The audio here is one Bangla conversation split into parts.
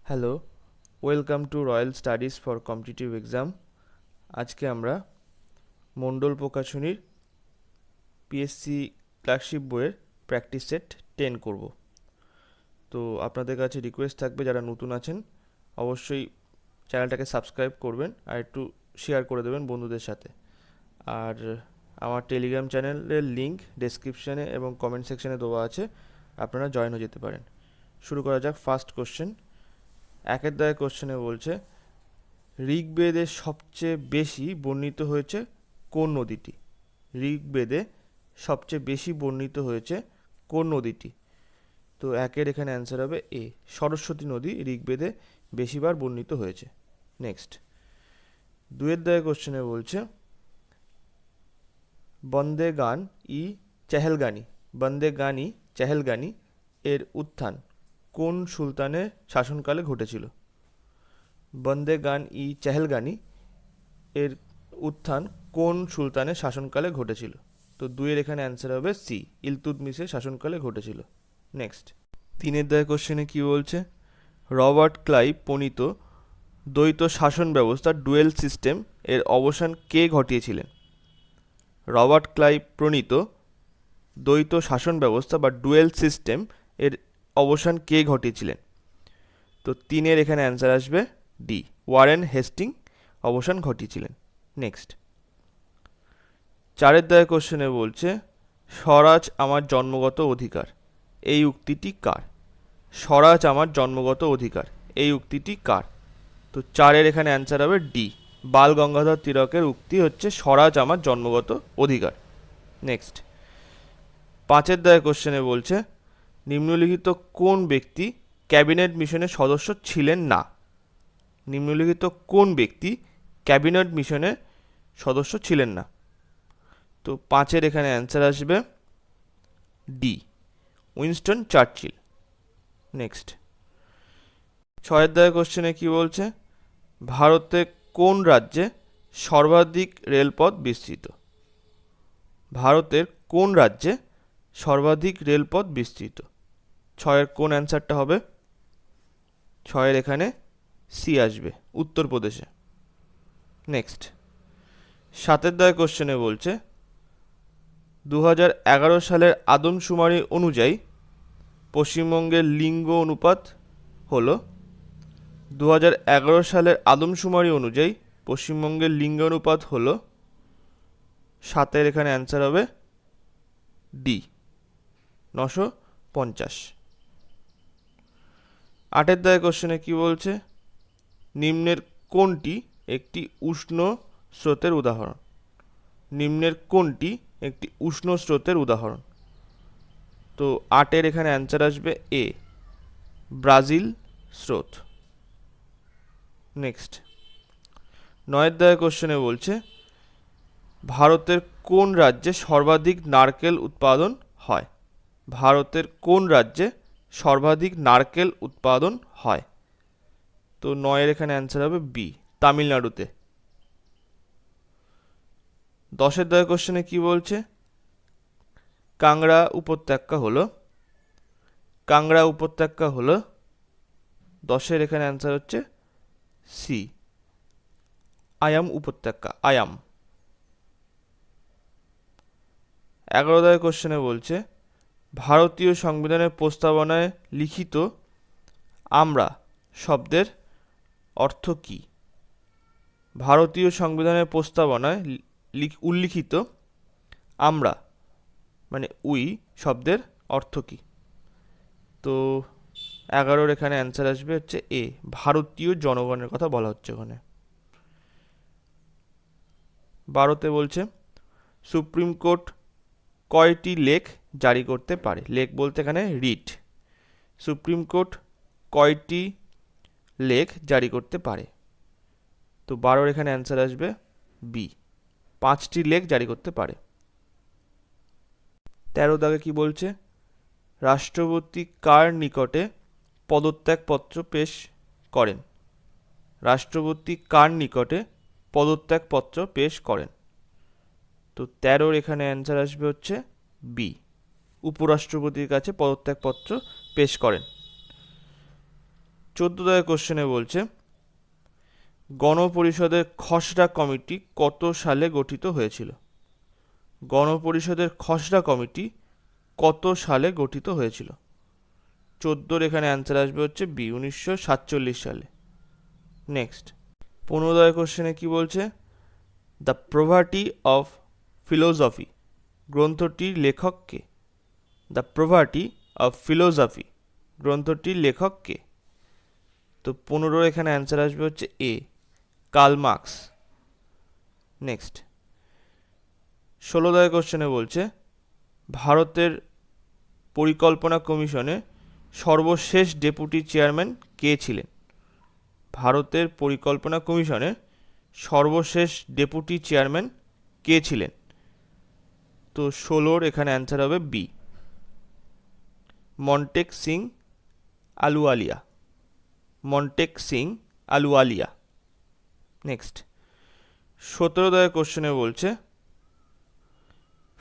Hello, welcome to royal studies for competitive exam. আজকে আমরা মণ্ডল প্রকাশনীর পিএসসি ক্লার্কশিপ বইয়ের প্র্যাকটিস সেট 10 করব। তো আপনাদের কাছে রিকোয়েস্ট থাকবে, যারা নতুন আছেন অবশ্যই চ্যানেলটাকে সাবস্ক্রাইব করবেন আর একটু শেয়ার করে দেবেন বন্ধুদের সাথে। আর আমার টেলিগ্রাম চ্যানেলের লিঙ্ক ডেসক্রিপশানে এবং কমেন্ট সেকশানে দেওয়া আছে, আপনারা জয়েন হয়ে যেতে পারেন। শুরু করা যাক। ফার্স্ট কোশ্চেন, একের দাগের কোশ্চেনে বলছে ঋগ্বেদে সবচেয়ে বেশি বর্ণিত হয়েছে কোন নদীটি? ঋগ্বেদে সবচেয়ে বেশি বর্ণিত হয়েছে কোন নদীটি? তো একের এখানে অ্যান্সার হবে এ, সরস্বতী নদী ঋগ্বেদে বেশিবার বর্ণিত হয়েছে। নেক্সট, দুয়ের দাগের কোশ্চেনে বলছে বন্দে গান ই চেহেলগানি, বন্দে গান ই চেহেলগানি এর উত্থান কোন সুলতানের শাসনকালে ঘটেছিল? বন্দে গান ই চেহেলগানি এর উত্থান কোন সুলতানের শাসনকালে ঘটেছিল? তো দুইয়ের এখানে অ্যান্সার হবে সি, ইলতুৎমিশের শাসনকালে ঘটেছিল। নেক্সট, তিনের দায় কোশ্চেনে কি বলছে? রবার্ট ক্লাইভ প্রণীত দ্বৈত শাসন ব্যবস্থা ডুয়েল সিস্টেম এর অবসান কে ঘটিয়েছিলেন? রবার্ট ক্লাইভ প্রণীত দ্বৈত শাসন ব্যবস্থা বা ডুয়েল সিস্টেম এর অবসান কে ঘটিয়েছিলেন? তো তিনের এখানে অ্যান্সার আসবে ডি, ওয়ারেন হেস্টিং অবসান ঘটিয়েছিলেন। নেক্সট, চারের দায় কোশ্চেনে বলছে স্বরাজ আমার জন্মগত অধিকার, এই উক্তিটি কার? স্বরাজ আমার জন্মগত অধিকার, এই উক্তিটি কার? তো চারের এখানে অ্যান্সার হবে ডি, বাল গঙ্গাধর তিলকের উক্তি হচ্ছে স্বরাজ আমার জন্মগত অধিকার। নেক্সট, পাঁচের দায় কোশ্চেনে বলছে নিম্নলিখিত কোন ব্যক্তি ক্যাবিনেট মিশনের সদস্য ছিলেন না? নিম্নলিখিত কোন ব্যক্তি ক্যাবিনেট মিশনের সদস্য ছিলেন না? তো পাঁচের এখানে অ্যান্সার আসবে ডি, উইনস্টন চার্চিল। নেক্সট, ছয়ের দাগের কোশ্চেনে কি বলছে? ভারতের কোন রাজ্যে সর্বাধিক রেলপথ বিস্তৃত? ভারতের কোন রাজ্যে সর্বাধিক রেলপথ বিস্তৃত? ছয়ের কোন অ্যান্সারটা হবে? ছয়ের এখানে সি আসবে, উত্তরপ্রদেশে। নেক্সট, সাতের দাগের কোশ্চেনে বলছে 2011 সালের আদমশুমারি অনুযায়ী পশ্চিমবঙ্গের লিঙ্গ অনুপাত হল 2011 সালের আদমশুমারি অনুযায়ী পশ্চিমবঙ্গের লিঙ্গ অনুপাত হল, সাতের এখানে অ্যান্সার হবে ডি, 950। আটের দাগের কোশ্চেনে কি বলছে? নিম্নের কোনটি একটি উষ্ণ স্রোতের উদাহরণ? নিম্নের কোনটি একটি উষ্ণ স্রোতের উদাহরণ? তো আটের এখানে অ্যান্সার আসবে এ, ব্রাজিল স্রোত। নেক্সট, নয়ের দাগের কোশ্চেনে বলছে ভারতের কোন রাজ্যে সর্বাধিক নারকেল উৎপাদন হয়? ভারতের কোন রাজ্যে সর্বাধিক নারকেল উৎপাদন হয়? তো নয়ের এখানে অ্যান্সার হবে বি, তামিলনাড়ুতে। দশের দাগের কোশ্চেনে কি বলছে? কাংড়া উপত্যকা হলো, কাংড়া উপত্যকা হলো, দশের এখানে অ্যান্সার হচ্ছে সি, আয়াম উপত্যকা, আয়াম। 11 দাগের কোশ্চেনে বলছে ভারতীয় সংবিধানের প্রস্তাবনায় লিখিত আমরা শব্দের অর্থ কী? ভারতীয় সংবিধানের প্রস্তাবনায় উল্লিখিত আমরা মানে উই শব্দের অর্থ কী? তো 11-র এখানে অ্যান্সার আসবে হচ্ছে এ, ভারতীয় জনগণের কথা বলা হচ্ছে ওখানে। 12তে বলছে সুপ্রিম কোর্ট কয়টি লেখ জারি করতে পারে? লেখ বলতে এখানে রিট। সুপ্রিম কোর্ট কয়টি লেখ জারি করতে পারে? তো 12-র এখানে অ্যান্সার আসবে বি, 5টি লেখ জারি করতে পারে। 13 দাগে কি বলছে? রাষ্ট্রপতি কার নিকটে পদত্যাগপত্র পেশ করেন? রাষ্ট্রপতি কার নিকটে পদত্যাগপত্র পেশ করেন? তো 13-র এখানে অ্যান্সার আসবে হচ্ছে বি, উপরাষ্ট্রপতির কাছে পদত্যাগপত্র পেশ করেন। 14 কোশ্চেনে বলছে গণপরিষদের খসড়া কমিটি কত সালে গঠিত হয়েছিল? গণপরিষদের খসড়া কমিটি কত সালে গঠিত হয়েছিল? 14 এখানে অ্যান্সার আসবে হচ্ছে বি, 1947 সালে। নেক্সট 15 কোশ্চেনে কি বলছে? দ্য প্রভার্টি অফ ফিলোসফি গ্রন্থটির লেখক কে? দ্য প্রভার্টি অফ ফিলোসফি গ্রন্থটির লেখক কে? তো 15 এখানে অ্যান্সার আসবে হচ্ছে এ, কার্ল মার্কস। নেক্সট 16 কোশ্চেনে বলছে ভারতের পরিকল্পনা কমিশনে সর্বশেষ ডেপুটি চেয়ারম্যান কে ছিলেন? ভারতের পরিকল্পনা কমিশনে সর্বশেষ ডেপুটি চেয়ারম্যান কে ছিলেন? তো 16 এখানে অ্যান্সার হবে বি, মন্টেক সিং আলুওয়ালিয়া। মন্টেক সিং আলুওয়ালিয়া। নেক্সট 17 কোশ্চেনে বলছে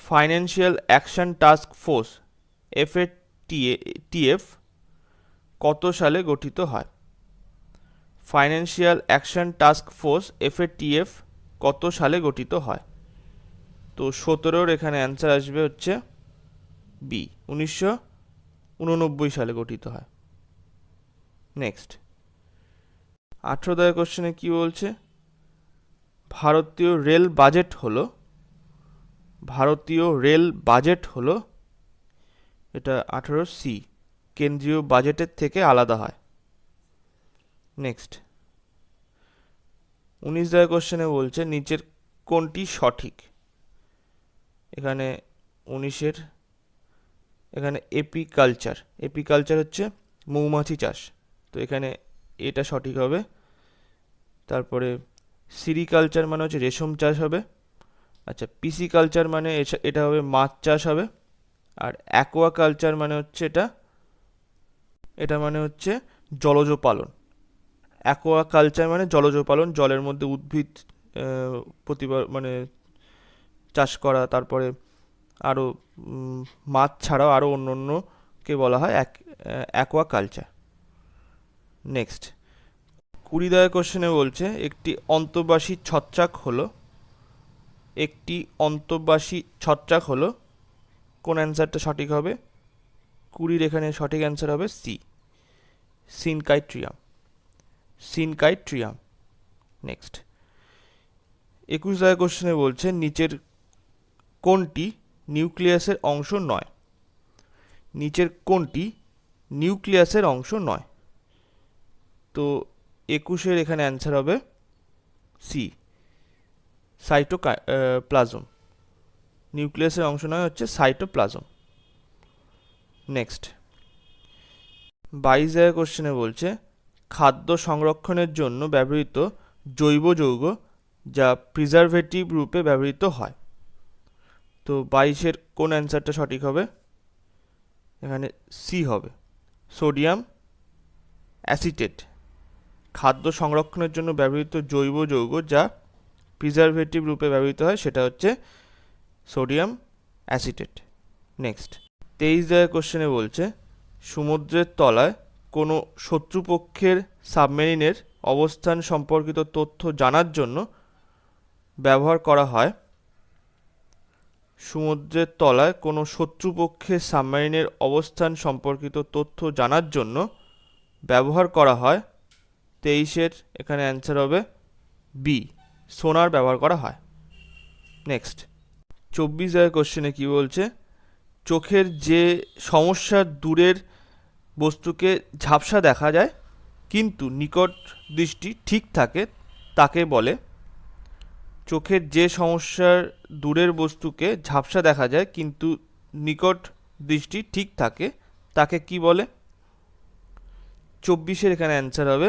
financial action task force FATF কত সালে গঠিত হয়? Financial action task force FATF কত সালে গঠিত হয়? তো 17 এখানে অ্যান্সার আসবে হচ্ছে বি, 1989 সালে গঠিত হয়। নেক্সট 18 কোশ্চেনে কি বলছে? ভারতীয় রেল বাজেট হলো, ভারতীয় রেল বাজেট হলো, এটা 18C, কেন্দ্রীয় বাজেটের থেকে আলাদা হয়। নেক্সট 19 কোশ্চেনে বলছে নিচের কোনটি সঠিক? এখানে 19 এখানে এপিকালচার, এপিকালচার হচ্ছে মৌমাছি চাষ, তো এখানে এটা সঠিক হবে। তারপরে সিরিকালচার মানে হচ্ছে রেশম চাষ হবে। আচ্ছা, পিসিকালচার মানে এটা হবে মাছ চাষ হবে। আর অ্যাকোয়াকালচার মানে হচ্ছে এটা মানে হচ্ছে জলজ পালন। অ্যাকোয়াকালচার মানে জলজ পালন, জলের মধ্যে উদ্ভিদ মানে চাষ করা, তারপরে আরও মাছ ছাড়াও আরও অন্য অন্যকে বলা হয় অ্যাকোয়াকালচার। নেক্সট 20 কোশ্চেনে বলছে একটি অন্তর্বাসী ছত্রাক হলো, একটি অন্তর্বাসী ছত্রাক হলো, কোন অ্যান্সারটা সঠিক হবে? 20 এখানে সঠিক অ্যান্সার হবে সি, সিনকাইট্রিয়াম। সিনকাইট্রিয়াম। নেক্সট 21 কোশ্চেনে বলছে নিচের কোনটি নিউক্লিয়াসের অংশ নয়? নিচের কোনটি নিউক্লিয়াসের অংশ নয়? তো 21 এখানে অ্যান্সার হবে সি, সাইটোপ্লাজম। নিউক্লিয়াসের অংশ নয় হচ্ছে সাইটোপ্লাজম। নেক্সট 22 কোশ্চেনে বলছে খাদ্য সংরক্ষণের জন্য ব্যবহৃত জৈব যৌগ যা প্রিজারভেটিভ রূপে ব্যবহৃত হয়। তো 22 কোন অ্যান্সারটা সঠিক হবে? এখানে সি হবে, সোডিয়াম অ্যাসিটেট। খাদ্য সংরক্ষণের জন্য ব্যবহৃত জৈব যৌগ যা প্রিজারভেটিভ রূপে ব্যবহৃত হয় সেটা হচ্ছে সোডিয়াম অ্যাসিটেট। নেক্সট 23 কোশ্চেনে বলছে সমুদ্রের তলায় কোনো শত্রুপক্ষের সাবমেরিনের অবস্থান সম্পর্কিত তথ্য জানার জন্য ব্যবহার করা হয়। সমুদ্রের তলায় কোনো শত্রুপক্ষের সাবমেরিনের অবস্থান সম্পর্কিত তথ্য জানার জন্য ব্যবহার করা হয়। 23 এখানে অ্যান্সার হবে বি, সোনার ব্যবহার করা হয়। নেক্সট 24 কোশ্চেনে কি বলছে চোখের যে সমস্যার দূরের বস্তুকে ঝাপসা দেখা যায় কিন্তু নিকট দৃষ্টি ঠিক থাকে তাকে বলে? চোখের যে সমস্যার দূরের বস্তুকে ঝাপসা দেখা যায় কিন্তু নিকট দৃষ্টি ঠিক থাকে তাকে কি বলে? 24 এখানে অ্যান্সার হবে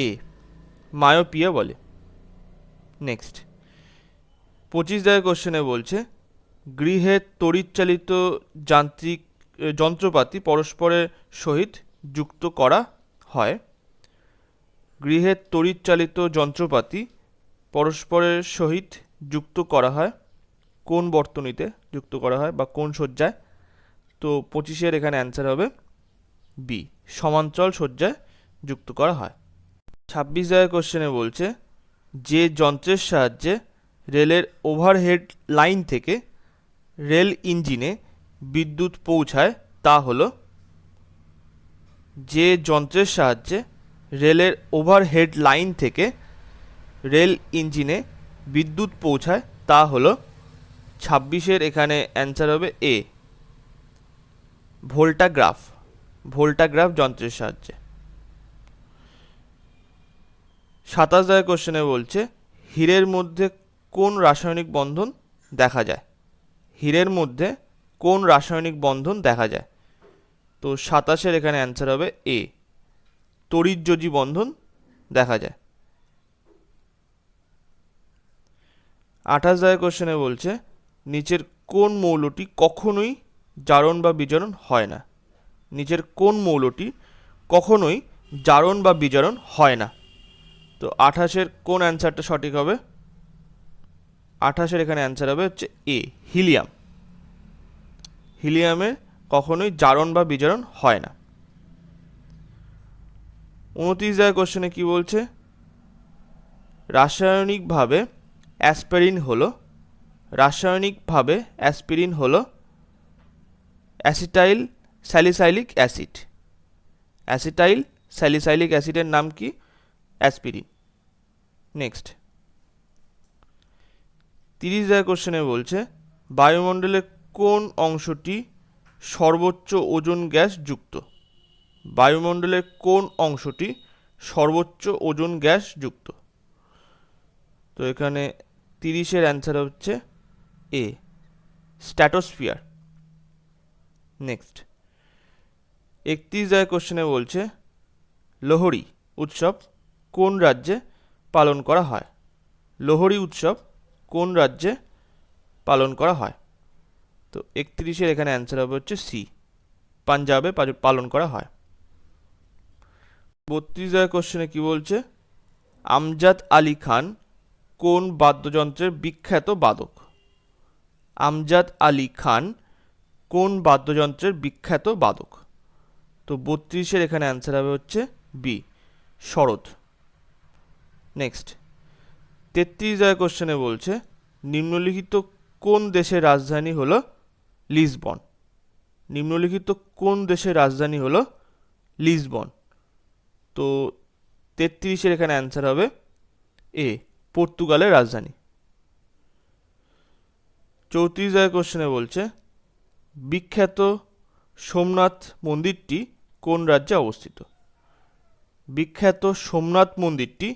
এ, মায়োপিয়া বলে। নেক্সট 25 কোশ্চেনে বলছে গৃহে তড়িৎচালিত যান্ত্রিক যন্ত্রপাতি পরস্পরের সহিত যুক্ত করা হয়। গৃহে তড়িৎচালিত যন্ত্রপাতি পরস্পরের সহিত যুক্ত করা হয় কোন বর্তনীতে যুক্ত করা হয় বা কোন সজ্জায়? তো 25 এখানে অ্যান্সার হবে বি, সমান্তরাল সজ্জায় যুক্ত করা হয়। 26 জায়গায় কোশ্চেনে বলছে যে যন্ত্রের সাহায্যে রেলের ওভারহেড লাইন থেকে রেল ইঞ্জিনে বিদ্যুৎ পৌঁছায় তা হলো, যে যন্ত্রের সাহায্যে রেলের ওভারহেড লাইন থেকে রেল ইঞ্জিনে বিদ্যুৎ পৌঁছায় তা হলো, 26-এর এখানে অ্যান্সার হবে এ, ভোল্টাগ্রাফ। ভোল্টাগ্রাফ যন্ত্রের সাহায্যে। 27 জায়গায় কোশ্চেনে বলছে হীরের মধ্যে কোন রাসায়নিক বন্ধন দেখা যায়? হীরের মধ্যে কোন রাসায়নিক বন্ধন দেখা যায়? তো 27-এর এখানে অ্যান্সার হবে এ, তড়িৎযোজী বন্ধন দেখা যায়। 28 জায়গায় কোশ্চেনে বলছে নিচের কোন মৌলটি কখনোই জারণ বা বিজারণ হয় না? নিচের কোন মৌলটি কখনোই জারণ বা বিজারণ হয় না? তো 28-এর কোন অ্যান্সারটা সঠিক হবে? 28-এর এখানে অ্যান্সার হবে হচ্ছে এ, হিলিয়াম। হিলিয়ামের কখনোই জারণ বা বিজারণ হয় না। 29 জায়গায় কোশ্চেনে কি বলছে? রাসায়নিকভাবে অ্যাসপিরিন হলো acetyl salicylic acid. Acetyl salicylic অ্যাসিডের নাম কি? অ্যাসপিরিন। নেক্সট 30 জায়গায় কোশ্চেনে বলছে বায়ুমণ্ডলের কোন অংশটি সর্বোচ্চ ওজন গ্যাস যুক্ত? বায়ুমণ্ডলের কোন অংশটি সর্বোচ্চ ওজন গ্যাস যুক্ত? তো এখানে 30-এর অ্যান্সার হচ্ছে এ, স্ট্র্যাটোস্ফিয়ার। নেক্সট 31 জায়গায় কোশ্চেনে বলছে লোহড়ী উৎসব কোন রাজ্যে পালন করা হয়? লোহড়ী উৎসব কোন রাজ্যে পালন করা হয়? তো 31-এর এখানে অ্যান্সার হবে হচ্ছে সি, পাঞ্জাবে পালন করা হয়। 32 জায়গায় কোশ্চেনে কি বলছে? আমজাদ আলী খান কোন বাদ্যযন্ত্রের বিখ্যাত বাদক? আমজাদ আলী খান কোন বাদ্যযন্ত্রের বিখ্যাত বাদক? তো 32-এর এখানে অ্যান্সার হবে হচ্ছে বি, শরৎ। নেক্সট 33 জায়গায় কোশ্চেনে বলছে নিম্নলিখিত কোন দেশের রাজধানী হলো লিসবন? নিম্নলিখিত কোন দেশের রাজধানী হলো লিসবন? তো 33-এর এখানে অ্যান্সার হবে এ, পর্তুগালের রাজধানী। 34 জায়গায় কোশ্চেনে বলছে বিখ্যাত সোমনাথ মন্দিরটি কোন রাজ্যে অবস্থিত? বিখ্যাত সোমনাথ মন্দিরটি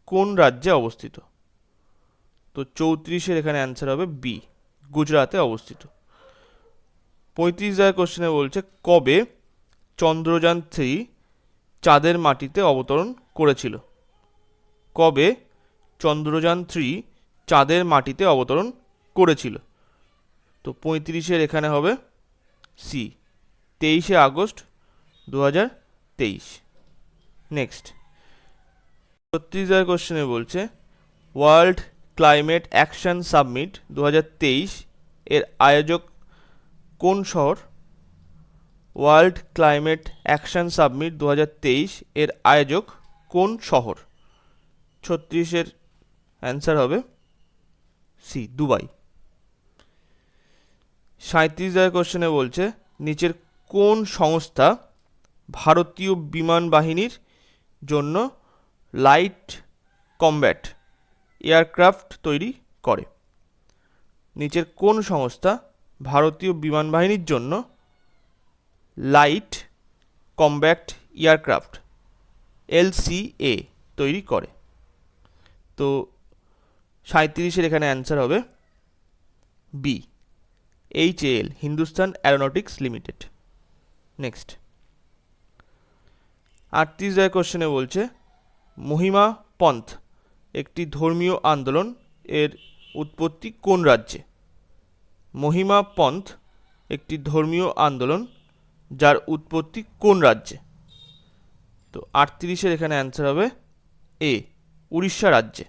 কোন রাজ্যে অবস্থিত? তো 34-এর এখানে অ্যান্সার হবে বি, গুজরাটে অবস্থিত। 35 জায়গায় কোশ্চেনে বলছে কবে চন্দ্রযান-3 চাঁদের মাটিতে অবতরণ করেছিল? কবে চন্দ্রযান-3 চাঁদের মাটিতে অবতরণ করেছিল? তো 35-এর এখানে হবে সি, 23শে আগস্ট 2023। নেক্সট 36 জায়গায় কোশ্চেনে বলছে ওয়ার্ল্ড ক্লাইমেট অ্যাকশন সামিট 2023 এর আয়োজক কোন শহর? ওয়ার্ল্ড ক্লাইমেট অ্যাকশন সামিট 2023 এর আয়োজক কোন শহর? 36-এর অ্যান্সার হবে সি, দুবাই। 37 জায়গায় কোশ্চেনে বলছে নিচের কোন সংস্থা ভারতীয় বিমান বাহিনীর জন্য লাইট কমব্যাট এয়ারক্রাফট তৈরি করে? নিচের কোন সংস্থা ভারতীয় বিমান বাহিনীর জন্য লাইট কমব্যাট এয়ারক্রাফট LCA তৈরি করে? তো 37-এর এখানে অ্যান্সার হবে B, HAL, Hindustan aeronautics limited. Next 38 জায়গায় কোশ্চেনে বলছে মহিমা পন্থ একটি ধর্মীয় আন্দোলন, এর উৎপত্তি কোন রাজ্যে? মহিমা পন্থ একটি ধর্মীয় আন্দোলন যার উৎপত্তি কোন রাজ্যে? তো 38-এর এখানে অ্যান্সার হবে এ, উড়িষ্যা রাজ্যে।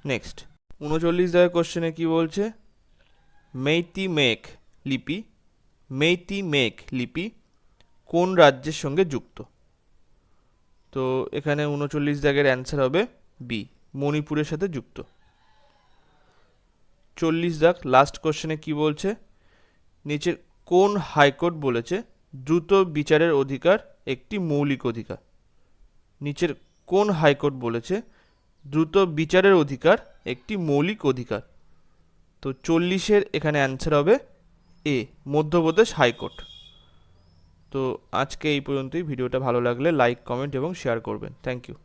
নেক্সট 39 জায়গায় কোশ্চেনে কি বলছে মেইতি মেঘ লিপি কোন রাজ্যের সঙ্গে যুক্ত? তো এখানে 39 দাগের অ্যান্সার হবে বি, মণিপুরের সাথে যুক্ত। 40 দাগ লাস্ট কোশ্চেনে কি বলছে, নিচের কোন হাইকোর্ট বলেছে দ্রুত বিচারের অধিকার একটি মৌলিক অধিকার? নিচের কোন হাইকোর্ট বলেছে দ্রুত বিচারের অধিকার একটি মৌলিক অধিকার? তো 40-এর এখানে অ্যান্সার হবে এ, মধ্যপ্রদেশ হাইকোর্ট। তো আজকে এই পর্যন্তই। ভিডিওটা ভালো লাগলে লাইক, কমেন্ট এবং শেয়ার করবেন। Thank you.